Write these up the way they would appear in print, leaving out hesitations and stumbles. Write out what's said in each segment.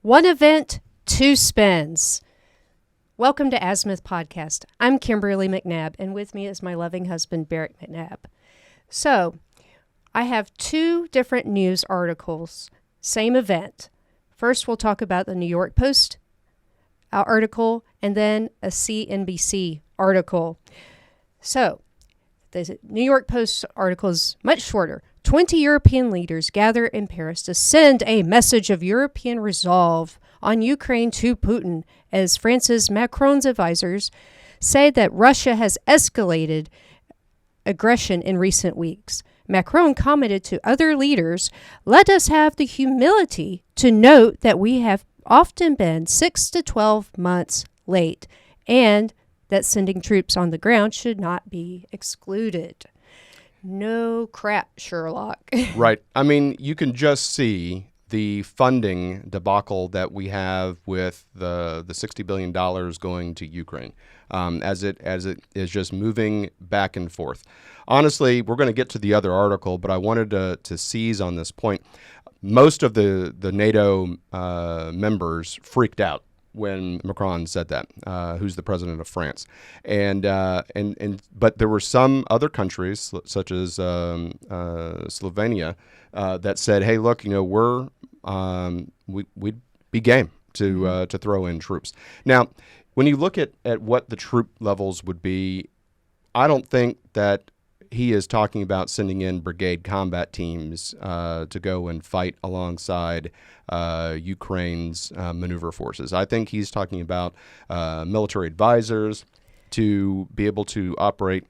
One event, two spins. Welcome to Azimuth Podcast. I'm Kimberly McNabb, and with me is my loving husband, Barrett McNabb. So, I have two different news articles, same event. First, we'll talk about the New York Post article, and then a CNBC article. So, the New York Post article is much shorter. 20 European leaders gather in Paris to send a message of European resolve on Ukraine to Putin, as France's Macron's advisors say that Russia has escalated aggression in recent weeks. Macron commented to other leaders, "Let us have the humility to note that we have often been 6 to 12 months late, and that sending troops on the ground should not be excluded." No crap, Sherlock. Right. I mean, you can just see the funding debacle that we have with the $60 billion going to Ukraine as it is just moving back and forth. Honestly, we're going to get to the other article, but I wanted to seize on this point. Most of the NATO members freaked out when Macron said that, who's the president of France, but there were some other countries such as Slovenia that said, "Hey, look, we'd be game to throw in troops." Now, when you look at what the troop levels would be, I don't think that he is talking about sending in brigade combat teams to go and fight alongside Ukraine's maneuver forces. I think he's talking about military advisors to be able to operate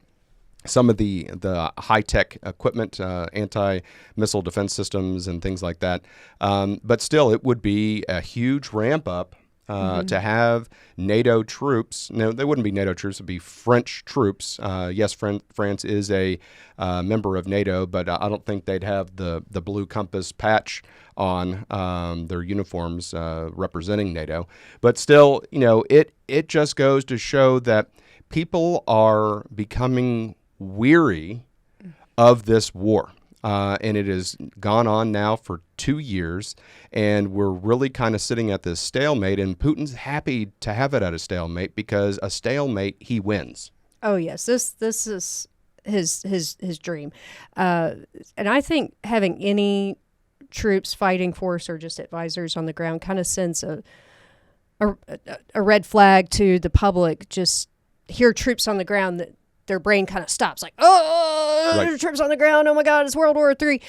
some of the high-tech equipment, anti-missile defense systems and things like that. But still, it would be a huge ramp-up to have NATO troops. No, they wouldn't be NATO troops. It would be French troops. Yes, France is a member of NATO, but I don't think they'd have the blue compass patch on their uniforms representing NATO. But still, it just goes to show that people are becoming weary of this war. And it has gone on now for 2 years, and we're really kind of sitting at this stalemate, and Putin's happy to have it at a stalemate because a stalemate, he wins. Oh, yes. This is his dream. And I think having any troops, fighting force, or just advisors on the ground kind of sends a red flag to the public. Just hear troops on the ground, that their brain kind of stops, like, oh, right. There's troops on the ground. Oh my God, it's World War III.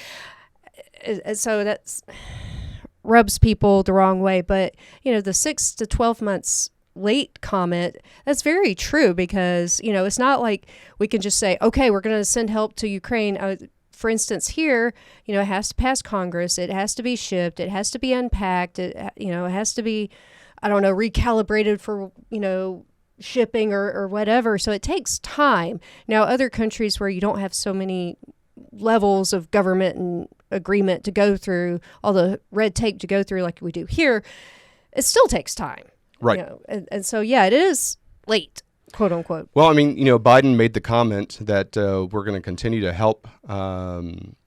And so that rubs people the wrong way. But, the 6 to 12 months late comment, that's very true because, it's not like we can just say, okay, we're going to send help to Ukraine. For instance, here, it has to pass Congress. It has to be shipped. It has to be unpacked. It has to be, recalibrated for, shipping or whatever. So it takes time. Now, other countries where you don't have so many levels of government and agreement to go through, all the red tape to go through like we do here, it still takes time. Right. And so, yeah, it is late, quote unquote. Well, Biden made the comment that we're going to continue to help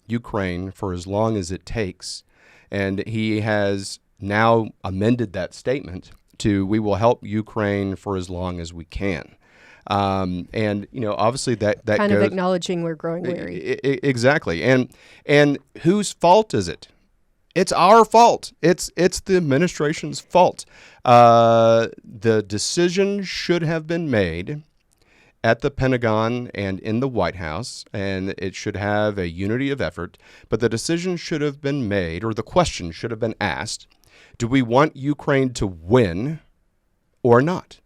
Ukraine for as long as it takes. And he has now amended that statement to, we will help Ukraine for as long as we can. Obviously that kind goes, of acknowledging we're growing weary. Exactly. And whose fault is it? It's our fault. It's the administration's fault. The decision should have been made at the Pentagon and in the White House, and it should have a unity of effort. But the decision should have been made, or the question should have been asked, do we want Ukraine to win or not?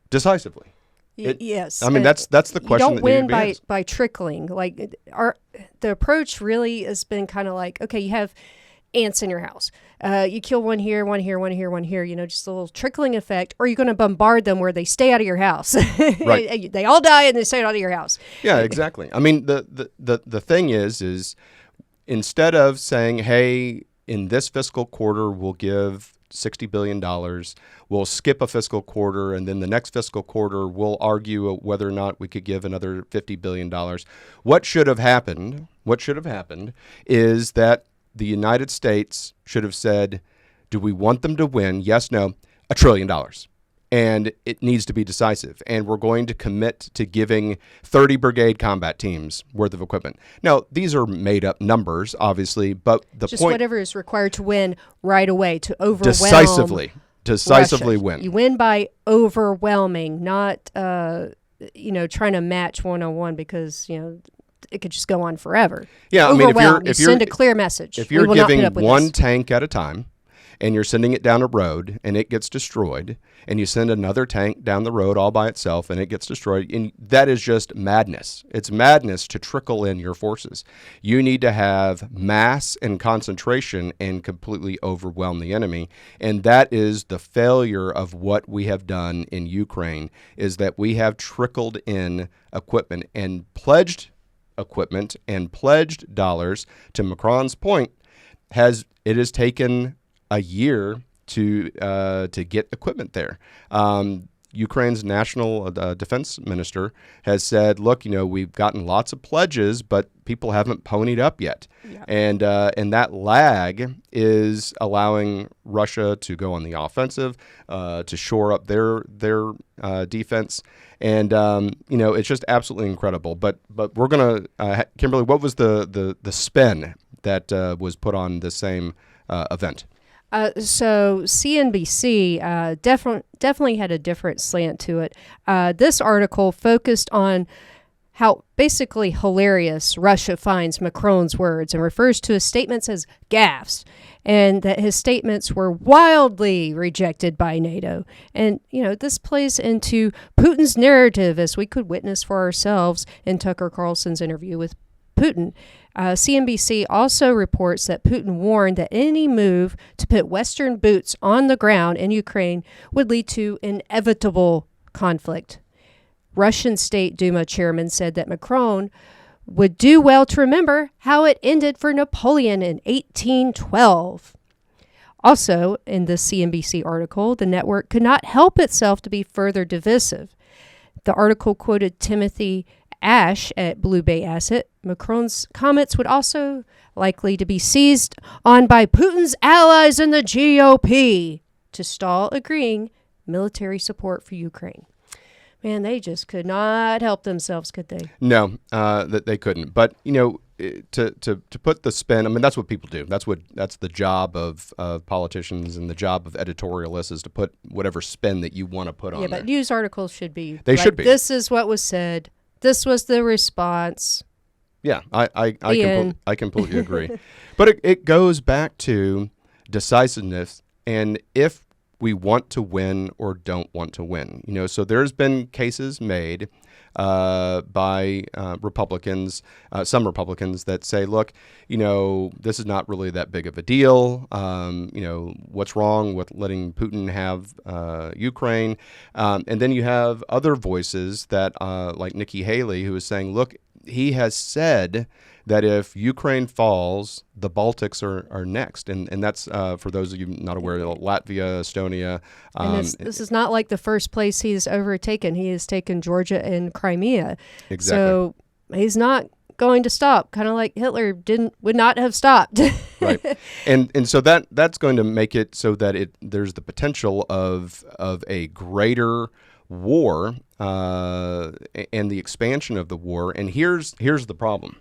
Decisively. Yes. That's the question. You don't win by trickling. Like the approach really has been kind of like, okay, you have ants in your house. You kill one here, one here, one here, one here, just a little trickling effect, or you're going to bombard them where they stay out of your house. Right. They all die and they stay out of your house. Yeah, exactly. The thing is instead of saying, hey, in this fiscal quarter, we'll give $60 billion. We'll skip a fiscal quarter, and then the next fiscal quarter, we'll argue whether or not we could give another $50 billion. What should have happened is that the United States should have said, Do we want them to win? Yes, no, $1 trillion. And it needs to be decisive. And we're going to commit to giving 30 brigade combat teams worth of equipment. Now, these are made up numbers, obviously, but the just point... whatever is required to win right away, to overwhelm... Decisively Russia. win. You win by overwhelming, not, trying to match one-on-one because, it could just go on forever. Yeah, I mean, if you send a clear message. If you're giving one tank at a time, and you're sending it down a road and it gets destroyed, and you send another tank down the road all by itself and it gets destroyed, and that is just madness. It's madness to trickle in your forces. You need to have mass and concentration and completely overwhelm the enemy, and that is the failure of what we have done in Ukraine, is that we have trickled in equipment and pledged dollars. To Macron's point, it has taken a year to get equipment there. Ukraine's national defense minister has said, look, we've gotten lots of pledges, but people haven't ponied up yet. Yeah. And that lag is allowing Russia to go on the offensive, to shore up their defense. And, it's just absolutely incredible. But we're going to, Kimberly, what was the spin that was put on the same event? So CNBC definitely had a different slant to it. This article focused on how basically hilarious Russia finds Macron's words and refers to his statements as gaffes, and that his statements were wildly rejected by NATO. And, this plays into Putin's narrative, as we could witness for ourselves in Tucker Carlson's interview with Putin. CNBC also reports that Putin warned that any move to put Western boots on the ground in Ukraine would lead to inevitable conflict. Russian State Duma chairman said that Macron would do well to remember how it ended for Napoleon in 1812. Also, in the CNBC article, the network could not help itself to be further divisive. The article quoted Timothy Ash at Blue Bay Asset. Macron's comments would also likely to be seized on by Putin's allies in the GOP to stall agreeing military support for Ukraine. Man, they just could not help themselves, could they? No, that they couldn't. But to put the spin, I mean, that's what people do. That's the job of politicians, and the job of editorialists is to put whatever spin that you want to put on there. Yeah, but news articles should be. They should be. This is what was said. This was the response. Yeah, I completely agree. But it goes back to decisiveness, and if we want to win or don't want to win. So there's been cases made by Republicans, some Republicans, that say, look, this is not really that big of a deal. What's wrong with letting Putin have Ukraine? And then you have other voices that, like Nikki Haley, who is saying, look, he has said that if Ukraine falls, the Baltics are next. And that's, for those of you not aware, Latvia, Estonia. And this is not like the first place he's overtaken. He has taken Georgia and Crimea. Exactly. So he's not going to stop, kind of like Hitler would not have stopped. Right. And so that's going to make it so that there's the potential of a greater war and the expansion of the war. And here's the problem.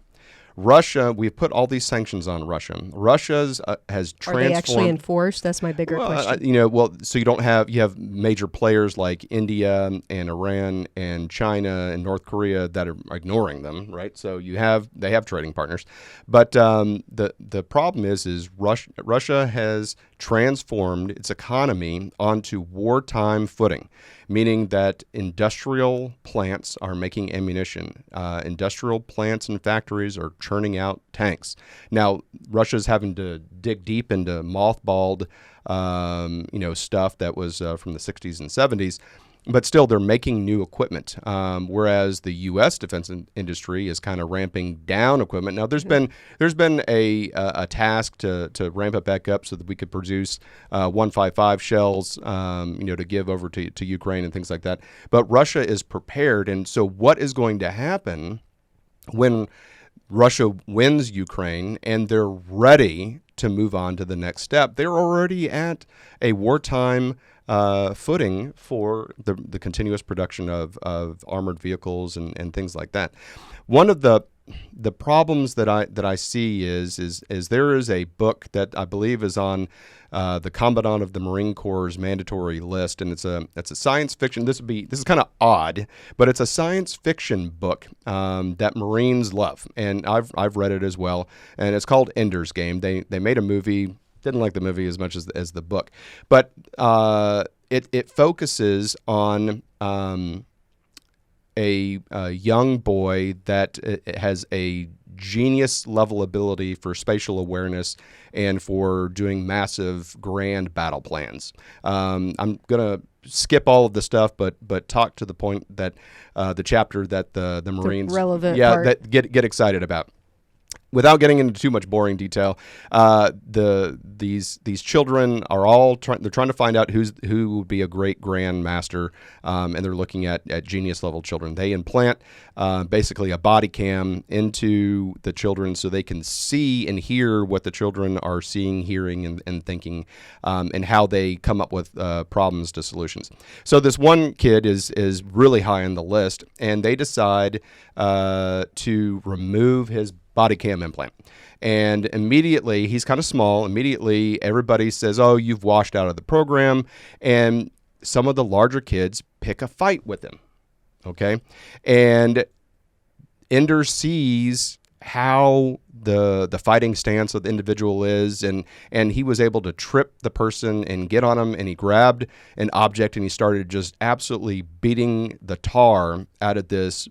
Russia, we've put all these sanctions on Russia. Russia's has transformed. Are they actually enforced? That's my bigger question. So you have major players like India and Iran and China and North Korea that are ignoring them, right? So they have trading partners, but the problem is Russia has transformed its economy onto wartime footing, meaning that industrial plants are making ammunition. Industrial plants and factories are churning out tanks. Now, Russia's having to dig deep into mothballed, stuff that was from the 60s and 70s. But still, they're making new equipment, whereas the U.S. defense industry is kind of ramping down equipment. Now, there's been a task to ramp it back up so that we could produce 155 shells, to give over to Ukraine and things like that. But Russia is prepared, and so what is going to happen when Russia wins Ukraine and they're ready to move on to the next step. They're already at a wartime footing for the continuous production of armored vehicles and things like that. One of the problems that I see is there is a book that I believe is on the Commandant of the Marine Corps' mandatory list, and it's a science fiction. This is kind of odd, but it's a science fiction book that Marines love, and I've read it as well. And it's called Ender's Game. They made a movie. Didn't like the movie as much as the book, but it focuses on a young boy that has a genius level ability for spatial awareness and for doing massive grand battle plans. I'm going to skip all of the stuff, but talk to the point that the chapter that the Marines relevant part. That get excited about. Without getting into too much boring detail, these children are all trying to find out who would be a great grand master, and they're looking at genius level children. They implant basically a body cam into the children so they can see and hear what the children are seeing, hearing, and thinking, and how they come up with problems to solutions. So this one kid is really high on the list, and they decide to remove his body cam implant. And immediately, he's kind of small, immediately everybody says, oh, you've washed out of the program. And some of the larger kids pick a fight with him. Okay. And Ender sees how the fighting stance of the individual is, and he was able to trip the person and get on him, and he grabbed an object and he started just absolutely beating the tar out of this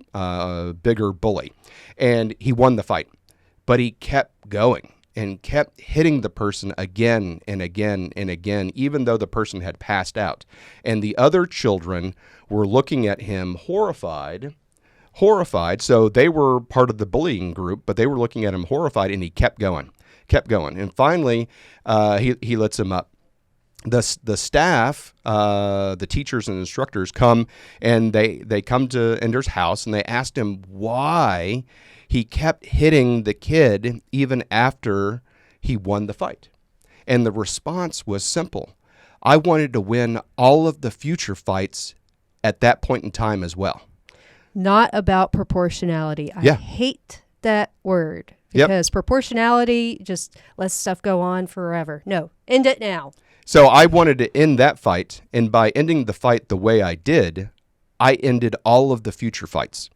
bigger bully, and he won the fight. But he kept going and kept hitting the person again and again and again, even though the person had passed out. And the other children were looking at him horrified. So they were part of the bullying group, but they were looking at him horrified, and he kept going. And finally, he lets him up. The staff, the teachers and instructors come, and they come to Ender's house, and they asked him why he kept hitting the kid even after he won the fight. And the response was simple. I wanted to win all of the future fights at that point in time as well. Not about proportionality. I hate that word because proportionality just lets stuff go on forever. No, end it now. So I wanted to end that fight, and by ending the fight the way I did, I ended all of the future fights.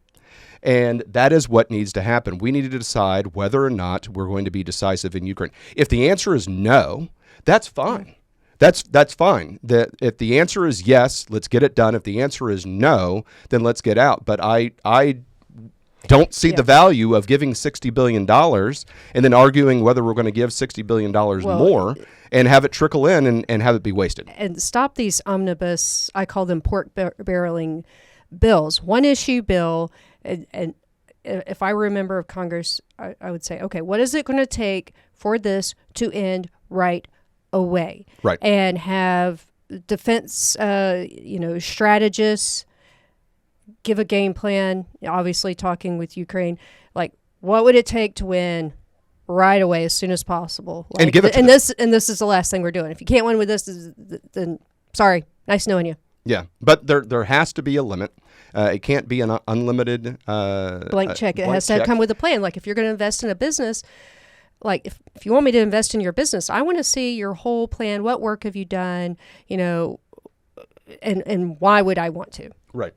And that is what needs to happen. We need to decide whether or not we're going to be decisive in Ukraine. If the answer is no, that's fine. That's fine. If the answer is yes, let's get it done. If the answer is no, then let's get out. But I don't see the value of giving $60 billion and then arguing whether we're going to give $60 billion more and have it trickle in and have it be wasted. And stop these omnibus, I call them pork barreling bills. One issue bill, and if I were a member of Congress, I would say, okay, what is it going to take for this to end right away? Right. And have defense, strategists give a game plan, obviously talking with Ukraine, like what would it take to win right away as soon as possible? Like, and give it to them. This is the last thing we're doing. If you can't win with this, then sorry, nice knowing you. Yeah, but there has to be a limit. It can't be an unlimited blank check. It has to come with a plan. Like if you're going to invest in a business, like if you want me to invest in your business, I want to see your whole plan. What work have you done? And why would I want to? Right.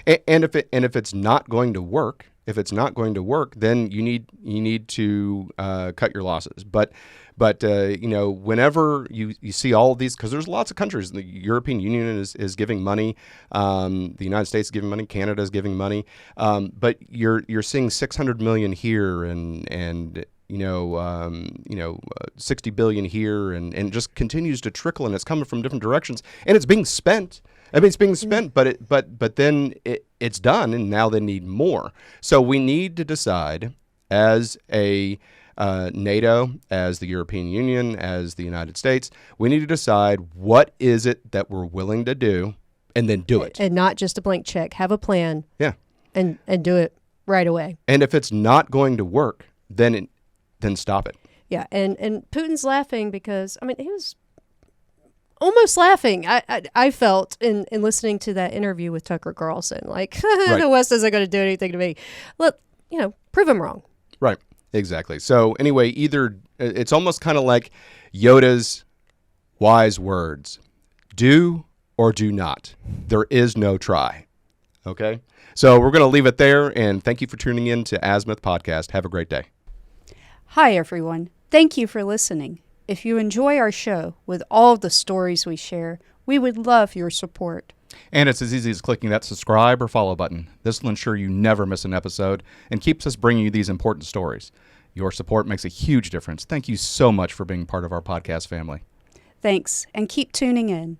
And if it's not going to work, then you need to cut your losses. But whenever you see all of these, because there's lots of countries, the European Union is giving money, the United States is giving money, Canada is giving money, but you're seeing $600 million here and 60 billion here, and it just continues to trickle, and it's coming from different directions, and it's being spent. I mean, it's being spent, but then it's done, and now they need more. So we need to decide as a NATO, as the European Union, as the United States, we need to decide what is it that we're willing to do, and then do it. And not just a blank check. Have a plan. Yeah. And do it right away. And if it's not going to work, then stop it. Yeah, and Putin's laughing because, I mean, he was almost laughing. I felt in listening to that interview with Tucker Carlson, like, Right. the West isn't going to do anything to me. Look, prove him wrong. Right. Exactly. So anyway, it's almost kind of like Yoda's wise words. Do or do not. There is no try. Okay? So we're going to leave it there, and thank you for tuning in to Azimuth Podcast. Have a great day. Hi, everyone. Thank you for listening. If you enjoy our show with all of the stories we share, we would love your support. And it's as easy as clicking that subscribe or follow button. This will ensure you never miss an episode and keeps us bringing you these important stories. Your support makes a huge difference. Thank you so much for being part of our podcast family. Thanks, and keep tuning in.